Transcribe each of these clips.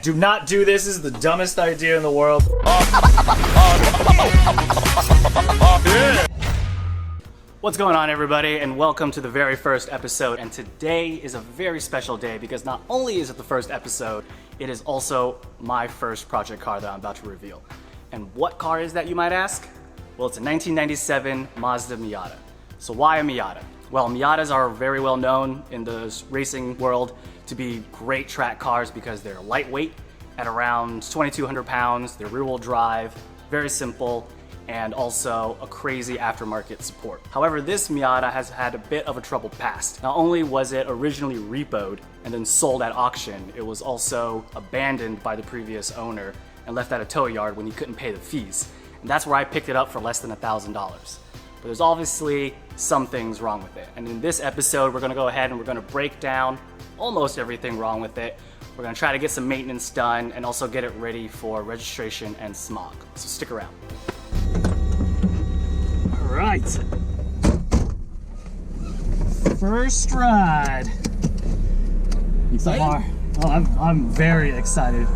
Do not do this. This is the dumbest idea in the world. What's going on, everybody, and welcome to the very first episode. And today is a very special day because not only is it the first episode, it is also my first project car that I'm about to reveal. And what car is that, you might ask? Well, it's a 1997 Mazda Miata. So why a Miata? Well, Miatas are very well known in the racing world to be great track cars because they're lightweight at around 2,200 pounds, they're rear-wheel drive, very simple, and also a crazy aftermarket support. However, this Miata has had a bit of a troubled past. Not only was it originally repoed and then sold at auction, it was also abandoned by the previous owner and left at a tow yard when he couldn't pay the fees. And that's where I picked it up for less than $1,000. But there's obviously some things wrong with it. And in this episode, we're gonna go ahead and we're gonna break down almost everything wrong with it. We're gonna try to get some maintenance done and also get it ready for registration and smog. So stick around. All right. First ride. Excited? Oh, I'm very excited.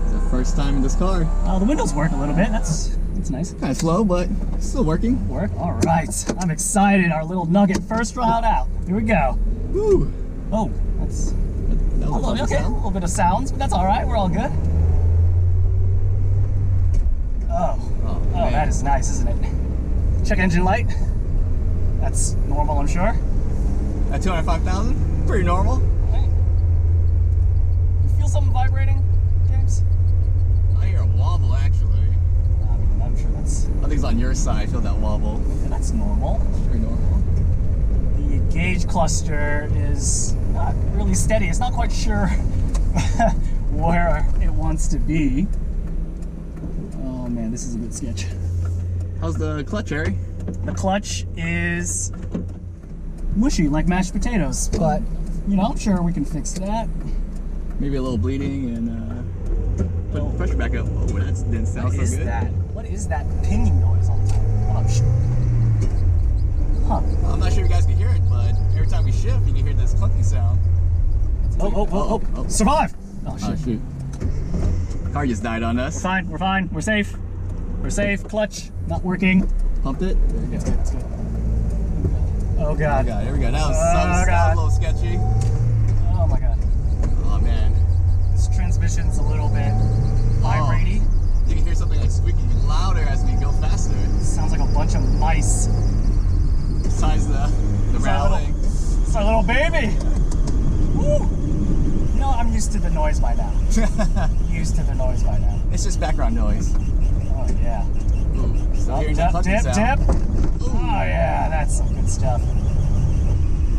It's the first time in this car. The windows work a little bit. That's nice. Kind of slow, but still working. All right. I'm excited. Our little nugget first ride out. Here we go. Woo. Oh, that was a okay. sound. A little bit of sounds, but that's all right. We're all good. Oh, man. that is nice, isn't it? Check engine light. That's normal, I'm sure. At 205,000, pretty normal. Right. You feel something vibrating, James? I hear a wobble, actually. I mean, I'm sure that's. I think it's on your side. I feel that wobble. Yeah, that's normal. Pretty normal. The gauge cluster is not really steady. It's not quite sure where it wants to be. Oh man, this is a bit sketch. How's the clutch, Harry? The clutch is mushy like mashed potatoes, but you know, I'm sure we can fix that. Maybe a little bleeding and put the pressure back up. Oh, that didn't sound so good. What is that? What is that pinging noise all the time? I'm not sure. Huh. I'm not sure if you guys can hear it, but every time we shift, you can hear this clunky sound. Oh. Survive! Oh, shit. Oh, shoot. Car just died on us. We're fine. We're safe. We're safe. Clutch not working. Pumped it. There we go. It's good. Oh god. Oh god, here we go. That was a little sketchy. Oh my god. Oh man. This transmission's a little bit vibrating. You can hear something like squeaking louder as we go faster. Sounds like a bunch of mice. Besides the rattling. It's our little baby. Woo. You know, I'm used to the noise by now. It's just background noise. Oh yeah. Ooh, so hearing that clunky sound. Dip. Ooh. Oh yeah, that's some good stuff.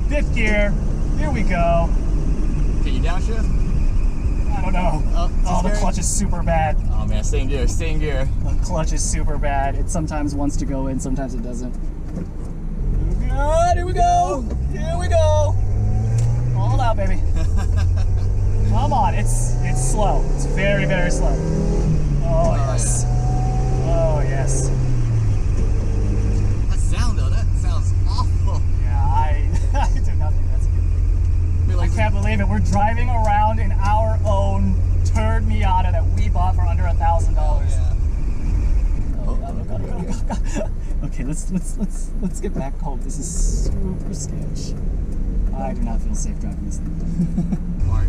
Fifth gear. Here we go. Can you downshift? I don't know. Oh, the clutch is super bad. Oh man, stay in gear. The clutch is super bad. It sometimes wants to go in, sometimes it doesn't. Here we go. Hold out, baby. Come on, it's slow. It's very, very slow. Oh yes. Oh yes. That sound though, that sounds awful. Yeah, I do not think that's a good thing. I can't believe it. We're driving around in our own turd Miata that we bought for under $1,000. Yeah. God. Okay, let's get back home. This is super sketch. I do not feel safe driving this thing. Smart.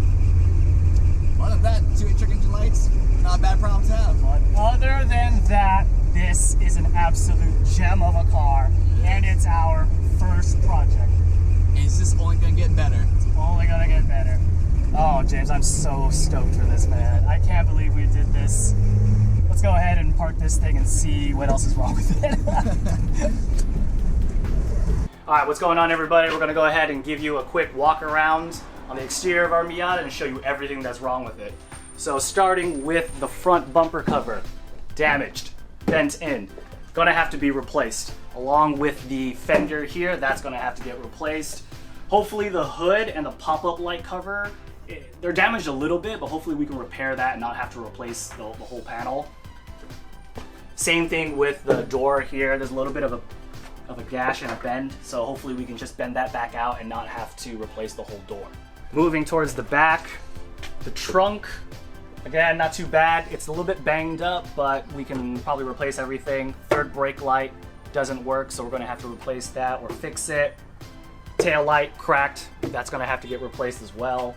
Other than that, 2.8 check engine lights, not a bad problem to have. But other than that, this is an absolute gem of a car, and it's our first project. And it's just only gonna get better. It's only gonna get better. Oh, James, I'm so stoked for this, man. I can't believe we did this. Let's go ahead and park this thing and see what else is wrong with it. All right, what's going on, everybody? We're gonna go ahead and give you a quick walk around on the exterior of our Miata and show you everything that's wrong with it. So starting with the front bumper cover, damaged, bent in, gonna have to be replaced. Along with the fender here, that's gonna have to get replaced. Hopefully the hood and the pop-up light cover, they're damaged a little bit, but hopefully we can repair that and not have to replace the whole panel. Same thing with the door here. There's a little bit of a gash and a bend, so hopefully we can just bend that back out and not have to replace the whole door. Moving towards the back, the trunk, Again, not too bad. It's a little bit banged up, but we can probably replace everything. Third brake light doesn't work, so we're gonna have to replace that or fix it. Tail light cracked, that's gonna have to get replaced as well.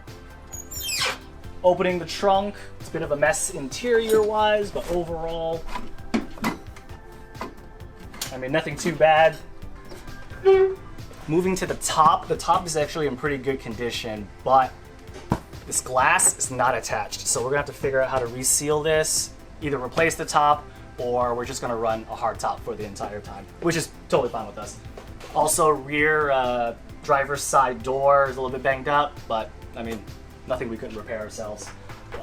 Opening the trunk, it's a bit of a mess interior-wise, but overall, I mean, nothing too bad. Moving to the top is actually in pretty good condition, but this glass is not attached. So we're gonna have to figure out how to reseal this, either replace the top, or we're just gonna run a hard top for the entire time, which is totally fine with us. Also, rear driver's side door is a little bit banged up, but I mean, nothing we couldn't repair ourselves.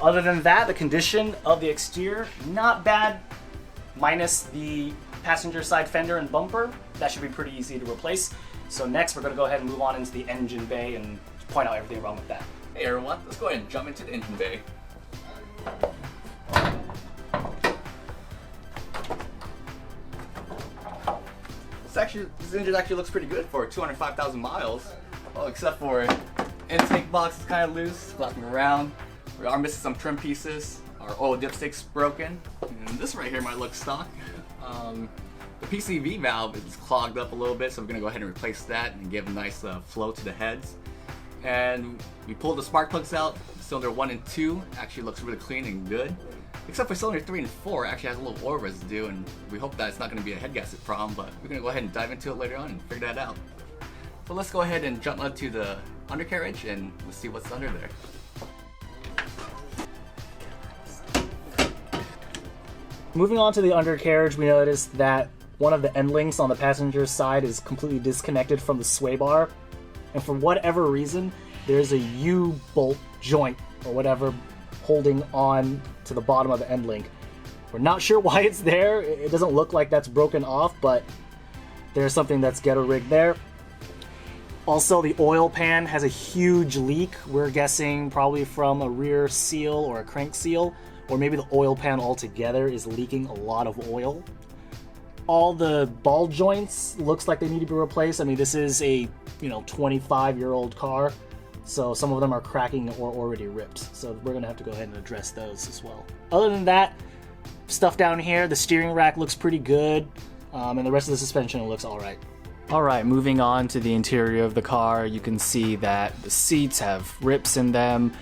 Other than that, the condition of the exterior, not bad, minus the passenger side fender and bumper. That should be pretty easy to replace. So next, we're gonna go ahead and move on into the engine bay and point out everything wrong with that. Hey everyone, let's go ahead and jump into the engine bay. This engine actually looks pretty good for 205,000 miles. Well, except for intake box is kind of loose, flapping around. We are missing some trim pieces. Our oil dipstick's broken. And this right here might look stock. The PCV valve is clogged up a little bit, so we're gonna go ahead and replace that and give a nice flow to the heads. And we pulled the spark plugs out. Cylinder 1 and 2 actually looks really clean and good. Except for cylinder 3 and 4 actually has a little oil residue, and we hope that it's not going to be a head gasket problem, but we're going to go ahead and dive into it later on and figure that out. So let's go ahead and jump onto the undercarriage and we'll see what's under there. Moving on to the undercarriage, we noticed that one of the end links on the passenger side is completely disconnected from the sway bar. And for whatever reason, there's a U-bolt joint or whatever holding on to the bottom of the end link. We're not sure why it's there. It doesn't look like that's broken off, but there's something that's ghetto rigged there. Also, the oil pan has a huge leak. We're guessing probably from a rear seal or a crank seal, or maybe the oil pan altogether is leaking a lot of oil. All the ball joints looks like they need to be replaced. I mean, this is a 25-year-old car, so some of them are cracking or already ripped. So we're gonna have to go ahead and address those as well. Other than that, stuff down here, the steering rack looks pretty good, and the rest of the suspension looks all right. All right, moving on to the interior of the car, you can see that the seats have rips in them.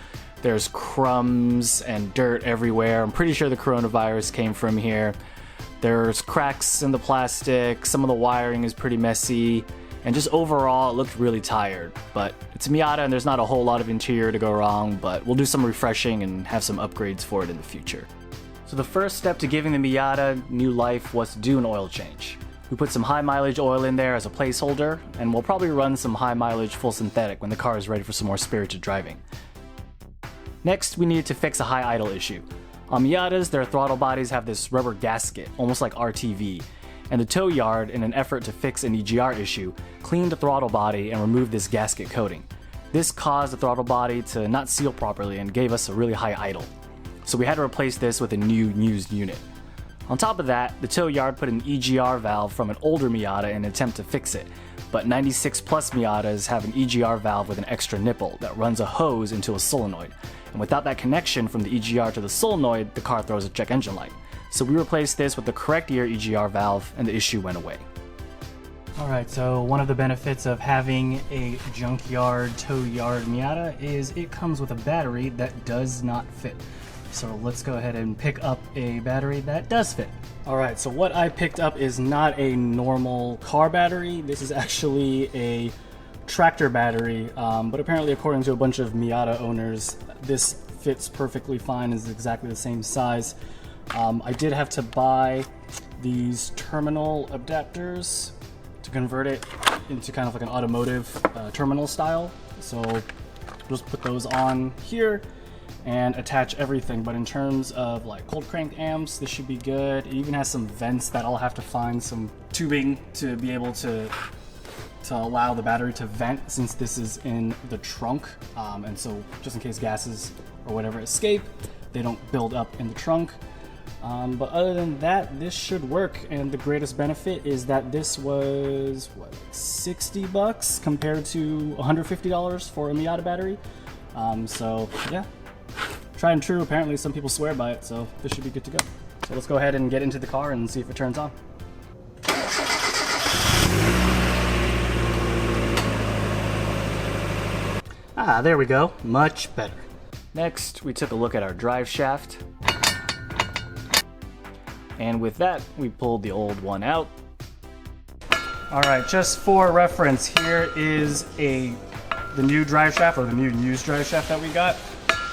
There's crumbs and dirt everywhere. I'm pretty sure the coronavirus came from here. There's cracks in the plastic, some of the wiring is pretty messy, and just overall it looked really tired. But it's a Miata and there's not a whole lot of interior to go wrong, but we'll do some refreshing and have some upgrades for it in the future. So the first step to giving the Miata new life was to do an oil change. We put some high mileage oil in there as a placeholder, and we'll probably run some high mileage full synthetic when the car is ready for some more spirited driving. Next, we needed to fix a high idle issue. On Miatas, their throttle bodies have this rubber gasket, almost like RTV, and the tow yard, in an effort to fix an EGR issue, cleaned the throttle body and removed this gasket coating. This caused the throttle body to not seal properly and gave us a really high idle. So we had to replace this with a new used unit. On top of that, the tow yard put an EGR valve from an older Miata in an attempt to fix it, but 96 plus Miatas have an EGR valve with an extra nipple that runs a hose into a solenoid. And without that connection from the EGR to the solenoid, the car throws a check engine light. So we replaced this with the correct year EGR valve and the issue went away. Alright, so one of the benefits of having a junkyard tow yard Miata is it comes with a battery that does not fit. So let's go ahead and pick up a battery that does fit. Alright, so what I picked up is not a normal car battery. This is actually a tractor battery, but apparently according to a bunch of Miata owners, this fits perfectly fine, is exactly the same size. I did have to buy these terminal adapters to convert it into kind of like an automotive terminal style. So just put those on here and attach everything, but in terms of like cold crank amps, this should be good. It even has some vents that I'll have to find some tubing to be able to allow the battery to vent, since this is in the trunk, and so just in case gases or whatever escape, they don't build up in the trunk. But other than that, this should work, and the greatest benefit is that this was what, $60 compared to $150 for a Miata battery. So yeah, tried and true. Apparently some people swear by it, so this should be good to go. So let's go ahead and get into the car and see if it turns on. Ah, there we go. Much better. Next, we took a look at our drive shaft. And with that, we pulled the old one out. All right, just for reference, here is the new drive shaft, or the new used drive shaft that we got.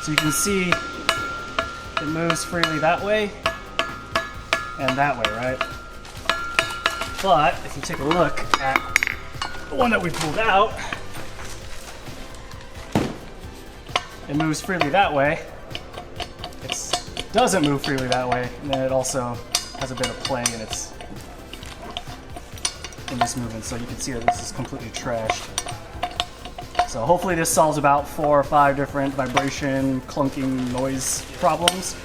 So you can see it moves freely that way and that way, right? But if you take a look at the one that we pulled out, it moves freely that way. It doesn't move freely that way, and then it also has a bit of play in this movement, so you can see that this is completely trashed. So hopefully this solves about 4 or 5 different vibration, clunking, noise problems.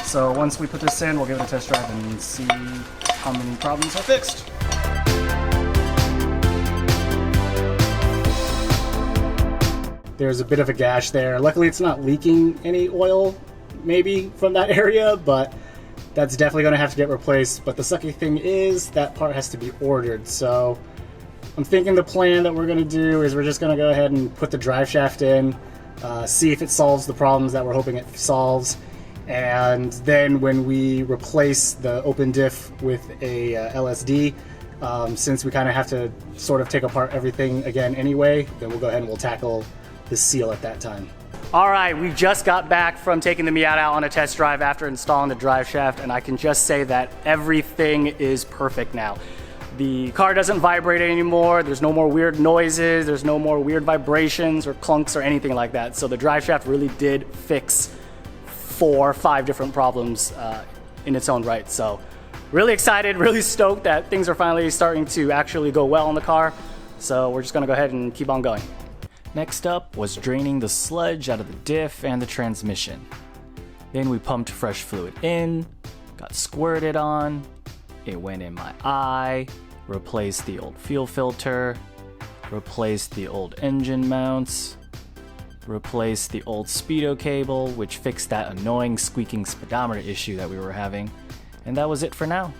So once we put this in, we'll give it a test drive and see how many problems are fixed. There's a bit of a gash there. Luckily it's not leaking any oil, maybe, from that area, but that's definitely going to have to get replaced. But the sucky thing is that part has to be ordered. So I'm thinking the plan that we're going to do is we're just going to go ahead and put the drive shaft in, see if it solves the problems that we're hoping it solves. And then when we replace the open diff with a LSD, since we kind of have to sort of take apart everything again anyway, then we'll go ahead and we'll tackle the seal at that time. All right, we just got back from taking the Miata out on a test drive after installing the drive shaft, and I can just say that everything is perfect now. The car doesn't vibrate anymore, there's no more weird noises, there's no more weird vibrations or clunks or anything like that. So the drive shaft really did fix 4 or 5 different problems in its own right. So really excited, really stoked that things are finally starting to actually go well on the car. So we're just gonna go ahead and keep on going. Next up was draining the sludge out of the diff and the transmission. Then we pumped fresh fluid in, got squirted on, it went in my eye, replaced the old fuel filter, replaced the old engine mounts, replaced the old speedo cable, which fixed that annoying squeaking speedometer issue that we were having, and that was it for now.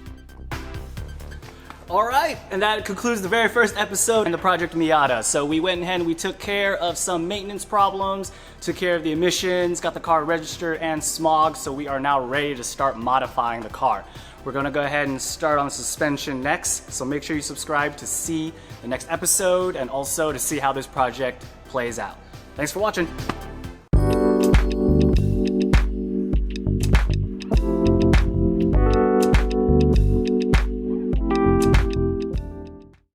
All right, and that concludes the very first episode in the Project Miata. So we went ahead and we took care of some maintenance problems, took care of the emissions, got the car registered and smog, so we are now ready to start modifying the car. We're gonna go ahead and start on suspension next, so make sure you subscribe to see the next episode and also to see how this project plays out. Thanks for watching.